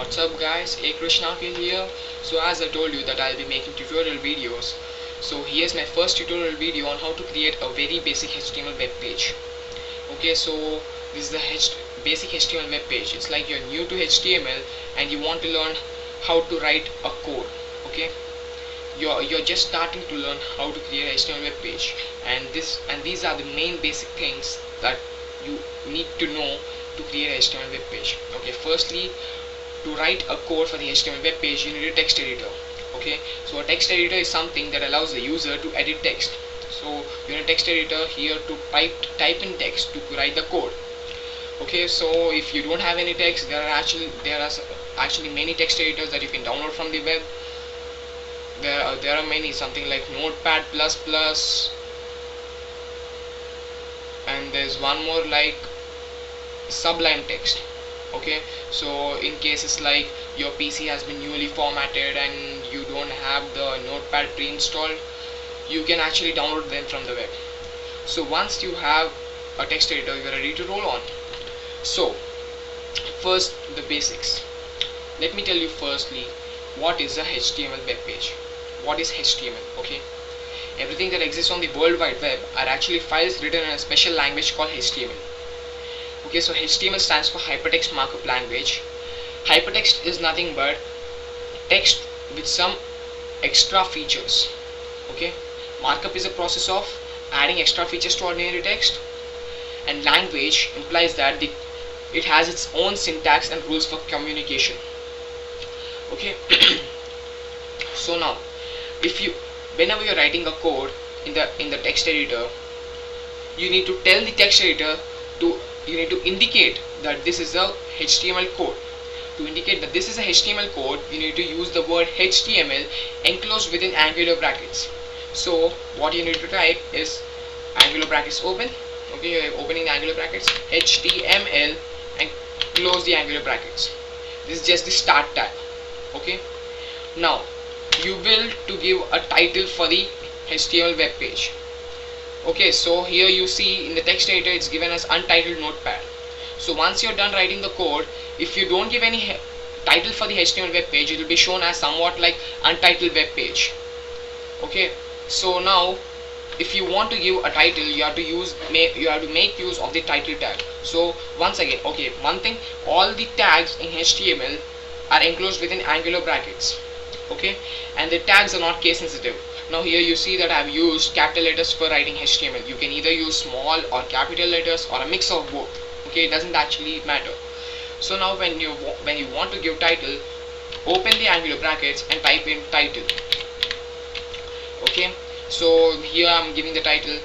What's up guys, A.Krishna here. So as I told you that I'll be making tutorial videos. So here's my first tutorial video on how to create a very basic HTML web page. Okay, so this is the basic HTML web page. It's like you're new to HTML and you want to learn how to write a code. Okay, you're just starting to learn how to create a HTML web page, and these are the main basic things that you need to know to create a HTML web page. Okay, firstly, to write a code for the HTML web page, you need a text editor. Okay, so a text editor is something that allows the user to edit text. So you need a text editor here to type in text to write the code. Okay, so if you don't have any text, there are actually many text editors that you can download from the web. There are many, something like Notepad++, and there's one more like Sublime Text. Okay, so in cases like your PC has been newly formatted and you don't have the Notepad pre-installed, you can actually download them from the web. So once you have a text editor, you're ready to roll on. So first, the basics. Let me tell you firstly what is a HTML web page. What is HTML? Okay, everything that exists on the World Wide Web are actually files written in a special language called HTML. Okay, so HTML stands for Hypertext Markup Language. Hypertext is nothing but text with some extra features. Okay, markup is a process of adding extra features to ordinary text, and language implies that it has its own syntax and rules for communication. Okay, so now whenever you're writing a code in the text editor, you need to tell the text editor you need to indicate that this is a HTML code. To indicate that this is a HTML code, you need to use the word HTML enclosed within angular brackets. So what you need to type is angular brackets open. Okay, you're opening the angular brackets, HTML, and close the angular brackets. This is just the start tag. Okay, now you will to give a title for the HTML web page. Okay, so here you see in the text editor it's given as untitled notepad. So once you're done writing the code, if you don't give any title for the HTML web page, it will be shown as somewhat like untitled web page. Okay, so now if you want to give a title, you have to make use of the title tag. So once again, okay, one thing, all the tags in HTML are enclosed within angular brackets. Okay, and the tags are not case sensitive. Now here you see that I have used capital letters for writing HTML. You can either use small or capital letters or a mix of both. Okay, it doesn't actually matter. So now when you want to give title, open the angular brackets and type in title. Okay, so here I'm giving the title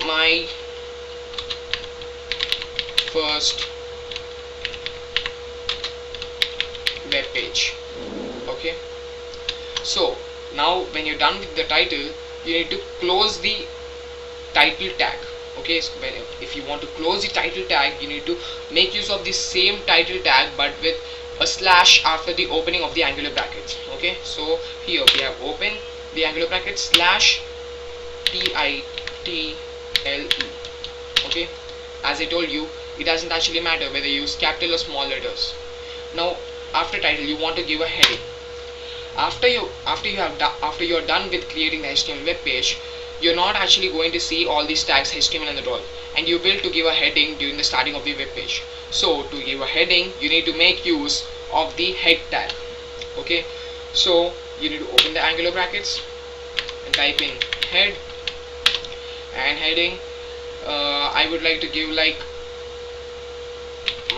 my first web page. Okay, so now when you're done with the title, you need to close the title tag. Okay, so if you want to close the title tag, you need to make use of the same title tag but with a slash after the opening of the angular brackets. Okay, so here we have opened the angular brackets slash title. Okay, as I told you, it doesn't actually matter whether you use capital or small letters. Now after title, you want to give a heading. After you are done with creating the HTML web page, you're not actually going to see all these tags HTML and all, and you will to give a heading during the starting of the web page. So to give a heading, you need to make use of the head tag. Okay, so you need to open the angular brackets and type in head and heading. I would like to give like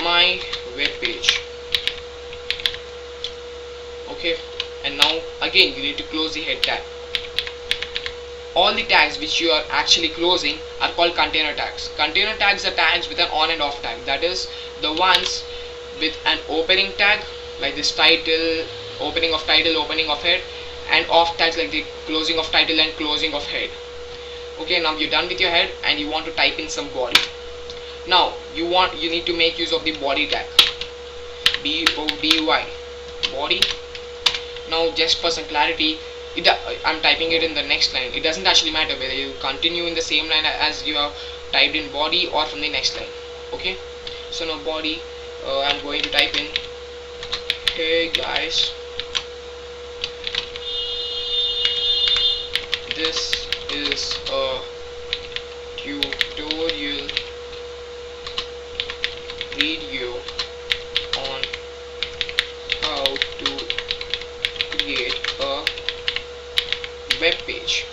my web page. Okay, and now again you need to close the head tag. All the tags which you are actually closing are called container tags. Container tags are tags with an on and off tag. That is the ones with an opening tag like this title, opening of title, opening of head, and off tags like the closing of title and closing of head. Okay, now you're done with your head and you want to type in some body. Now you need to make use of the body tag, BODY, body. Now just for some clarity, I'm typing it in the next line. It doesn't actually matter whether you continue in the same line as you have typed in body or from the next line. Okay, so now body, I'm going to type in, hey guys, this is a tutorial video on how to create a web page.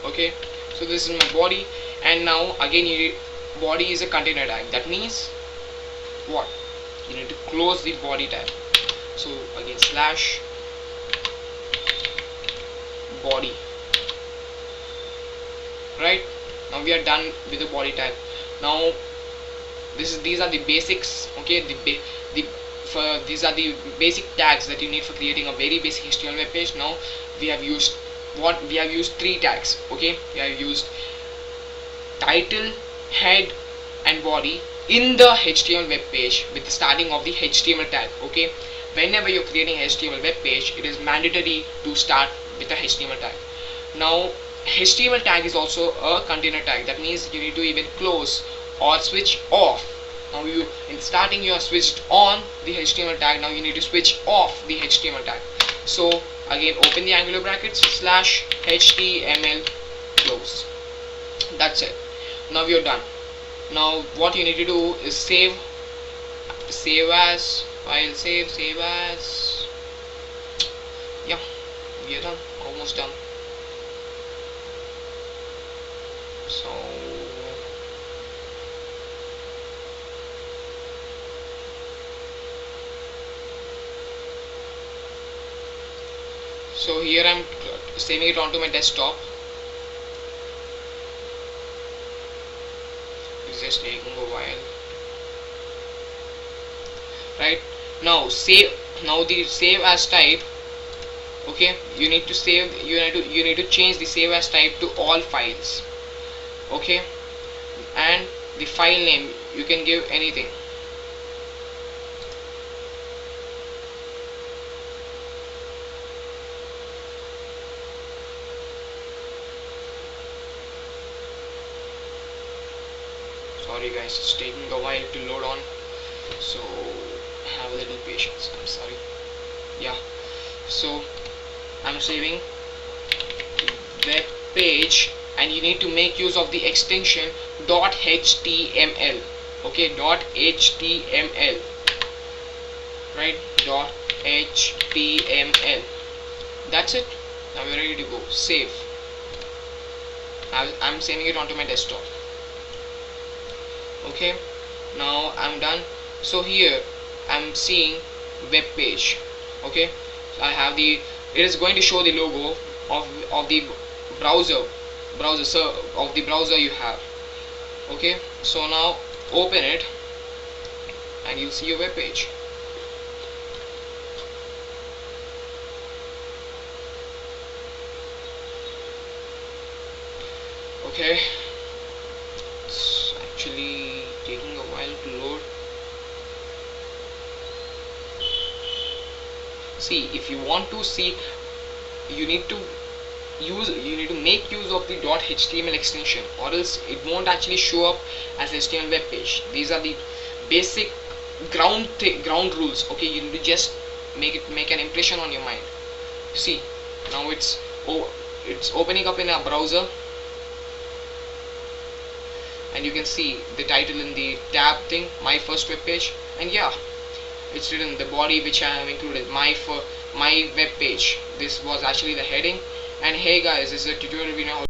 Okay, so this is my body, and now again body is a container tag. That means what? You need to close the body tag. So again slash body. Right, now we are done with the body tag. Now these are the basics. Okay, these are the basic tags that you need for creating a very basic HTML web page. Now we have used three tags. Okay, we have used title, head and body in the HTML web page with the starting of the HTML tag. Okay, whenever you're creating a HTML web page, it is mandatory to start with the HTML tag. Now HTML tag is also a container tag. That means you need to even close or switch off. Now in starting you are switched on the HTML tag. Now you need to switch off the HTML tag. So again open the angular brackets slash HTML close. That's it. Now you're done. Now what you need to do is save as file, save as. Yeah, we are done, almost done. So here I'm saving it onto my desktop. It's just taking a while. Right, now the save as type. Okay, you need to change the save as type to all files. Okay, and the file name you can give anything. Sorry guys, it's taking a while to load on, so have a little patience. I'm sorry. Yeah, so I'm saving web page, and you need to make use of the extension .html. Okay, .html, right, .html. That's it. Now we're ready to go. Save. I'm saving it onto my desktop. Okay, now I'm done. So here I'm seeing web page. Okay, so I have it is going to show the logo of the browser you have. Okay, so now open it and you'll see your web page. Okay, it's actually taking a while to load. See, if you want to see, you need to make use of the .html extension, or else it won't actually show up as HTML web page. These are the basic ground rules. Okay, you need to just make an impression on your mind. See, now it's opening up in a browser, and you can see the title in the tab thing, my first web page, and yeah, it's written the body which I have included, my web page. This was actually the heading. And hey guys, this is a tutorial video.